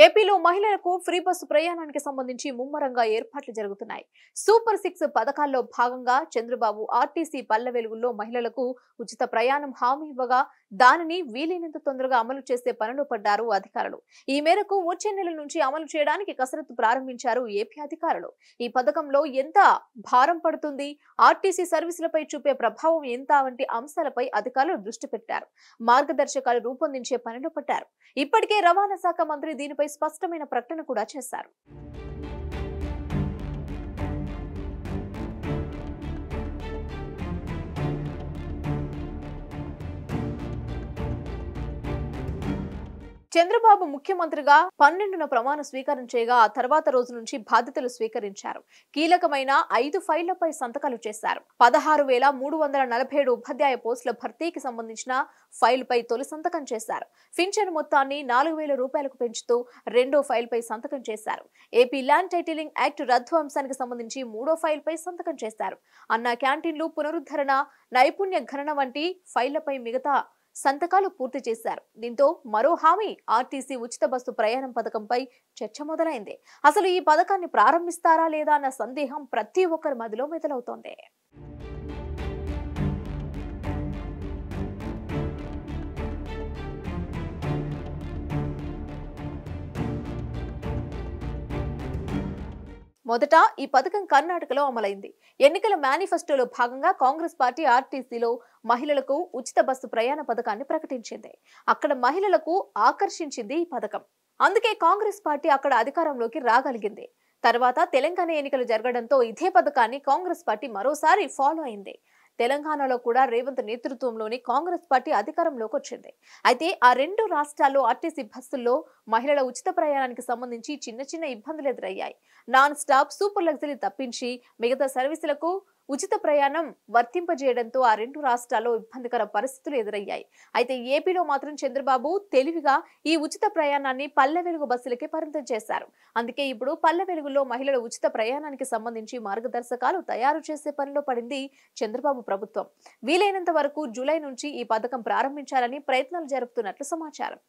ఏపీలో మహిళలకు free bus ప్రయాణానికి సంబంధించి ముమ్మరంగా ఏర్పాట్లు జరుగుతున్నాయి. సూపర్ 6 పథకాల్లో భాగంగా చంద్రబాబు ఆర్టీసీ పల్లె వెలుగుల్లో మహిళలకు ఉచిత ప్రయాణం హామీ ఇవ్వగా దానిని వీలైనంత తొందరగా అమలు చేసే పనిలో పడ్డారు అధికారులు. ఈ మేరకు వచ్చే నెల నుంచి అమలు చేయడానికి కసరత్తు ప్రారంభించారు ఏపీ అధికారులు. ఈ పథకంలో ఎంత భారం పడుతుంది, ఆర్టీసీ సర్వీసులపై చూపే ప్రభావం ఎంత వంటి అంశాలపై అధికారులు దృష్టి పెట్టారు. మార్గదర్శకాలు రూపొందించే పనిలో పడ్డారు. ఇప్పటికే రవాణా శాఖ మంత్రి దీనిపై స్పష్టమైన ప్రకటన కూడా చేశారు. చంద్రబాబు ముఖ్యమంత్రిగా 12న ప్రమాణ స్వీకారం చేయగా ఆ తర్వాత రోజు నుంచి బాధ్యతలు స్వీకరించారు. కీలకమైన 5 ఫైళ్లపై సంతకాలు చేశారు. 16,347 ఉపాధ్యాయ పోస్టుల భర్తీకి సంబంధించిన ఫైల్పై తొలి సంతకం చేశారు. పింఛను మొత్తాన్ని 4,000 రూపాయలకు పెంచుతూ రెండో ఫైల్పై సంతకం చేశారు. ఏపీ ల్యాండ్ టైటిలింగ్ యాక్ట్ రద్దు అంశానికి సంబంధించి మూడో ఫైల్పై సంతకం చేశారు. అన్న క్యాంటీన్లు పునరుద్ధరణ, నైపుణ్య గణన వంటి ఫైళ్లపై మిగతా సంతకాలు పూర్తి చేశారు. దీంతో మరో హామీ ఆర్టీసీ ఉచిత బస్సు ప్రయాణం పథకంపై చర్చ మొదలైంది. అసలు ఈ పథకాన్ని ప్రారంభిస్తారా లేదా అన్న సందేహం ప్రతి ఒక్కరి మదిలో మెదలవుతోంది. మొదట ఈ పథకం కర్ణాటకలో అమలైంది. ఎన్నికల మేనిఫెస్టోలో భాగంగా కాంగ్రెస్ పార్టీ ఆర్టీసీలో మహిళలకు ఉచిత బస్సు ప్రయాణ పథకాన్ని ప్రకటించింది. అక్కడ మహిళలకు ఆకర్షించింది ఈ పథకం. అందుకే కాంగ్రెస్ పార్టీ అక్కడ అధికారంలోకి రాగలిగింది. తర్వాత తెలంగాణ ఎన్నికలు జరగడంతో ఇదే పథకాన్ని కాంగ్రెస్ పార్టీ మరోసారి ఫాలో అయింది. తెలంగాణలో కూడా రేవంత్ నేతృత్వంలోని కాంగ్రెస్ పార్టీ అధికారంలోకి వచ్చింది. అయితే ఆ రెండు రాష్ట్రాల్లో ఆర్టీసీ బస్సుల్లో మహిళల ఉచిత ప్రయాణానికి సంబంధించి చిన్న ఇబ్బందులు ఎదురయ్యాయి. నాన్ స్టాప్, సూపర్ లగ్జరీ తప్పించి మిగతా సర్వీసులకు ఉచిత ప్రయాణం వర్తింపజేయడంతో ఆ రెండు రాష్ట్రాల్లో ఇబ్బందికర పరిస్థితులు ఎదురయ్యాయి. అయితే ఏపీలో మాత్రం చంద్రబాబు తెలివిగా ఈ ఉచిత ప్రయాణాన్ని పల్లె వెలుగు బస్సులకే పరిమితం చేశారు. అందుకే ఇప్పుడు పల్లె వెలుగులో మహిళల ఉచిత ప్రయాణానికి సంబంధించి మార్గదర్శకాలు తయారు చేసే పనిలో పడింది చంద్రబాబు ప్రభుత్వం. వీలైనంత వరకు జూలై నుంచి ఈ పథకం ప్రారంభించాలని ప్రయత్నాలు జరుపుతున్నట్లు సమాచారం.